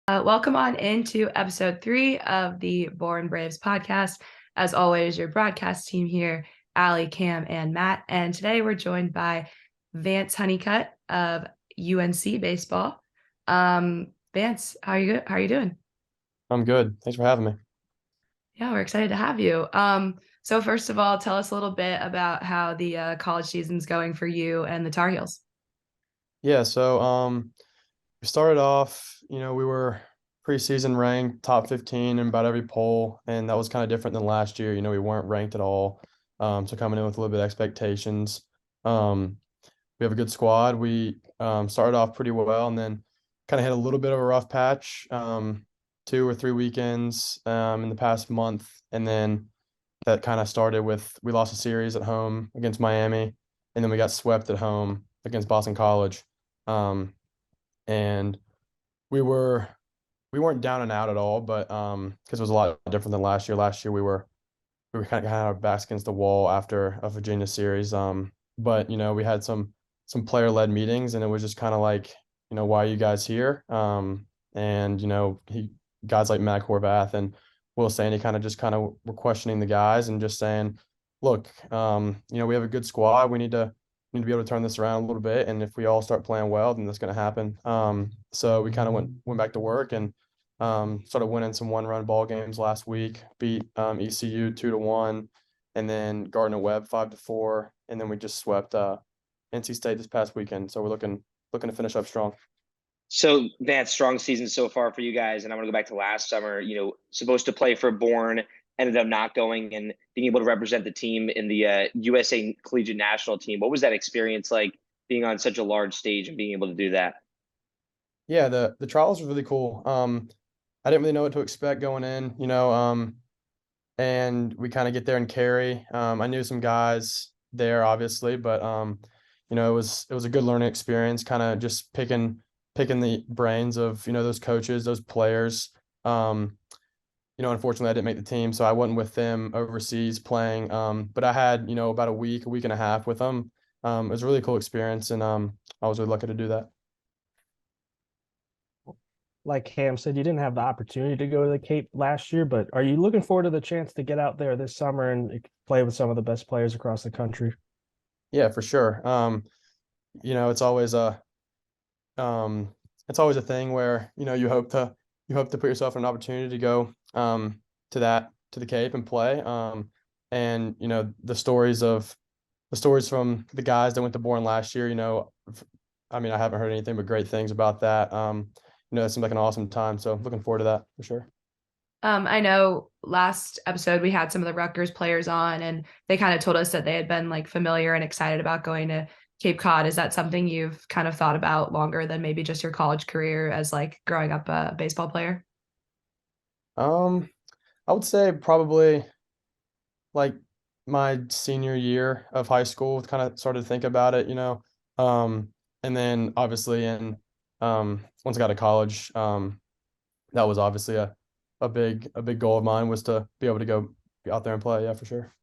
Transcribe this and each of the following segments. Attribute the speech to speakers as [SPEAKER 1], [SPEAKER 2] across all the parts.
[SPEAKER 1] Welcome on into episode 3 of the Bourne Braves podcast. As always, your broadcast team here, Allie, Cam, and Matt. And today we're joined by Vance Honeycutt of UNC Baseball. Vance, how are you doing?
[SPEAKER 2] I'm good. Thanks for having me.
[SPEAKER 1] Yeah, we're excited to have you. So first of all, tell us a little bit about how the college season's going for you and the Tar Heels.
[SPEAKER 2] Yeah, we started off, we were preseason ranked top 15 in about every poll, and that was kind of different than last year. We weren't ranked at all. So coming in with a little bit of expectations. Um, we have a good squad. We started off pretty well and then kind of hit a little bit of a rough patch, 2 or 3 weekends in the past month. And then that kind of started with we lost a series at home against Miami, and then we got swept at home against Boston College. Um, and we were we weren't down and out at all, but because it was a lot different than last year. Last year we were kind of had our backs against the wall after a Virginia series. But we had some player led meetings, and it was just kind of like, why are you guys here? And he guys like Matt Horvath and Will Sandy kind of were questioning the guys and just saying, look, we have a good squad. We need to be able to turn this around a little bit, and if we all start playing well, then that's going to happen. So we kind of went back to work and started winning some 1-run ball games last week. Beat ECU 2-1, and then Gardner-Webb 5-4, and then we just swept NC State this past weekend. So we're looking to finish up strong.
[SPEAKER 3] So Vance, strong season so far for you guys, and I want to go back to last summer. Supposed to play for Bourne, ended up not going, and being able to represent the team in the USA Collegiate National Team. What was that experience like, being on such a large stage and being able to do that?
[SPEAKER 2] Yeah, the trials were really cool. I didn't really know what to expect going in, and we kind of get there and carry. I knew some guys there, obviously, but it was a good learning experience, kind of just picking the brains of those coaches, those players. Unfortunately, I didn't make the team, so I wasn't with them overseas playing. But I had about a week and a half with them. It was a really cool experience, and I was really lucky to do that.
[SPEAKER 4] Like Cam said, you didn't have the opportunity to go to the Cape last year, but are you looking forward to the chance to get out there this summer and play with some of the best players across the country?
[SPEAKER 2] Yeah, for sure. It's always um, a thing where you hope to put yourself in an opportunity to go to the Cape and play. And the stories from the guys that went to Bourne last year. I haven't heard anything but great things about that. It seemed like an awesome time. So looking forward to that for sure.
[SPEAKER 1] I know last episode we had some of the Rutgers players on, and they kind of told us that they had been like familiar and excited about going to Cape Cod. Is that something you've kind of thought about longer than maybe just your college career as like growing up a baseball player?
[SPEAKER 2] Um, I would say probably like my senior year of high school, kind of started to think about it, um, and then obviously once I got to college, that was obviously a big goal of mine was to be able to go out there and play. Yeah, for sure.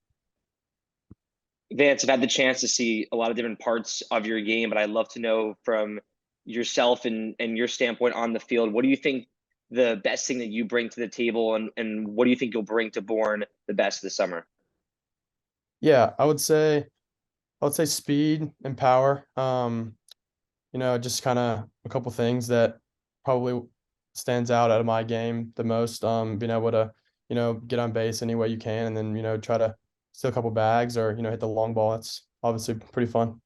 [SPEAKER 3] Vance, I've had the chance to see a lot of different parts of your game, but I'd love to know from yourself and your standpoint on the field, what do you think the best thing that you bring to the table, and what do you think you'll bring to Bourne the best this summer?
[SPEAKER 2] Yeah, I would say speed and power. Just kind of a couple things that probably stands out of my game the most. Being able to, get on base any way you can, and then try to steal a couple bags or hit the long ball. That's obviously pretty fun.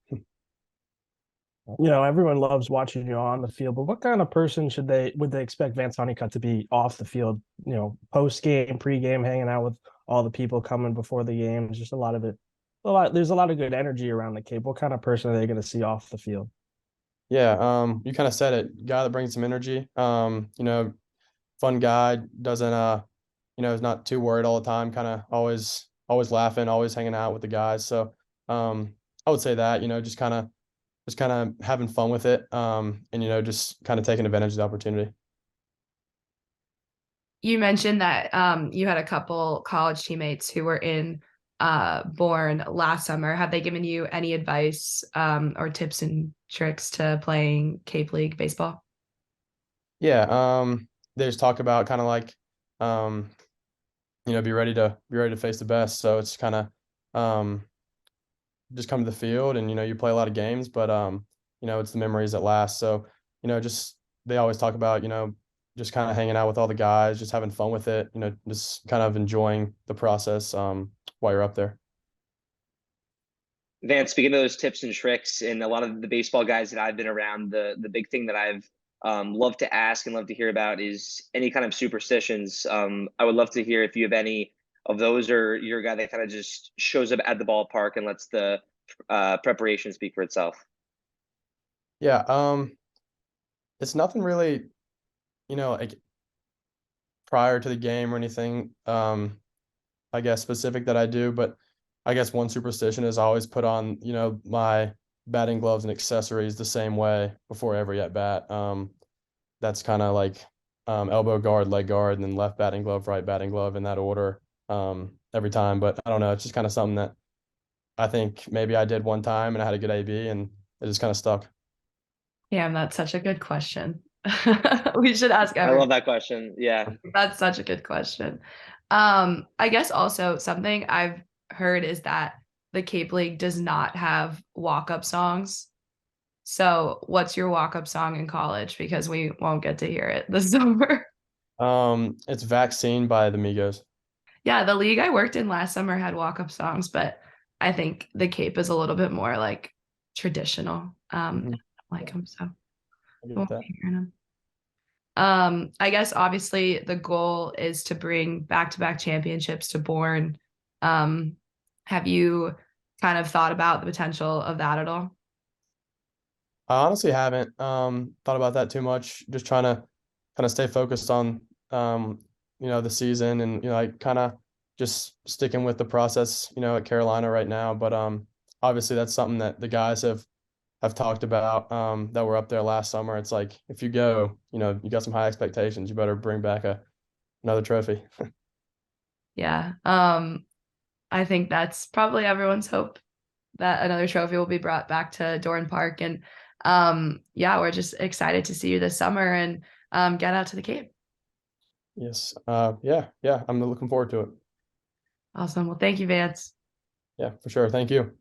[SPEAKER 4] Everyone loves watching you on the field, but what kind of person would they expect Vance Honeycutt to be off the field? Post game, pre game, hanging out with all the people coming before the game. It's just a lot of it. There's a lot of good energy around the Cape. What kind of person are they going to see off the field?
[SPEAKER 2] Yeah, you kind of said it. Guy that brings some energy. Fun guy. Doesn't is not too worried all the time. Kind of always laughing, always hanging out with the guys. So I would say that just kind of having fun with it. And just kind of taking advantage of the opportunity.
[SPEAKER 1] You mentioned that you had a couple college teammates who were in Bourne last summer. Have they given you any advice or tips and tricks to playing Cape League baseball?
[SPEAKER 2] Yeah, they just talk about kind of like, be ready to face the best. So it's kind of, just come to the field and, you play a lot of games, but, it's the memories that last. So, just, they always talk about, just kind of hanging out with all the guys, just having fun with it, just kind of enjoying the process, while you're up there.
[SPEAKER 3] Vance, speaking of those tips and tricks, and a lot of the baseball guys that I've been around, the big thing that I've loved to ask and love to hear about is any kind of superstitions. I would love to hear if you have any of those, or you're a guy that kind of just shows up at the ballpark and lets the preparation speak for itself.
[SPEAKER 2] Yeah. It's nothing really, like prior to the game or anything, I guess specific that I do, but I guess one superstition is I always put on, my batting gloves and accessories the same way before every at bat. That's kind of like, elbow guard, leg guard, and then left batting glove, right batting glove in that order, every time. But I don't know, it's just kind of something that I think maybe I did one time and I had a good AB and it just kind of stuck.
[SPEAKER 1] Damn, that's such a good question. We should ask
[SPEAKER 3] I
[SPEAKER 1] everyone.
[SPEAKER 3] love that question. Yeah.
[SPEAKER 1] That's such a good question. I guess also something I've heard is that the Cape League does not have walk-up songs. So what's your walk-up song in college? Because we won't get to hear it this summer.
[SPEAKER 2] It's Vaccine by the Migos.
[SPEAKER 1] Yeah, the league I worked in last summer had walk-up songs, but I think the Cape is a little bit more like traditional.
[SPEAKER 2] Mhm.
[SPEAKER 1] I like them, so
[SPEAKER 2] I get
[SPEAKER 1] won't
[SPEAKER 2] that.
[SPEAKER 1] be hearing them. I guess obviously the goal is to bring back-to-back championships to Bourne. Have you kind of thought about the potential of that at all?
[SPEAKER 2] I honestly haven't thought about that too much. Just trying to kind of stay focused on the season and like kind of just sticking with the process, at Carolina right now. But obviously that's something that the guys have talked about, that were up there last summer. It's like if you go, you got some high expectations, you better bring back another trophy.
[SPEAKER 1] Yeah. I think that's probably everyone's hope that another trophy will be brought back to Dorn Park. And yeah, we're just excited to see you this summer and get out to the Cape.
[SPEAKER 2] Yes. Yeah. I'm looking forward to it.
[SPEAKER 1] Awesome. Well, thank you, Vance.
[SPEAKER 2] Yeah, for sure. Thank you.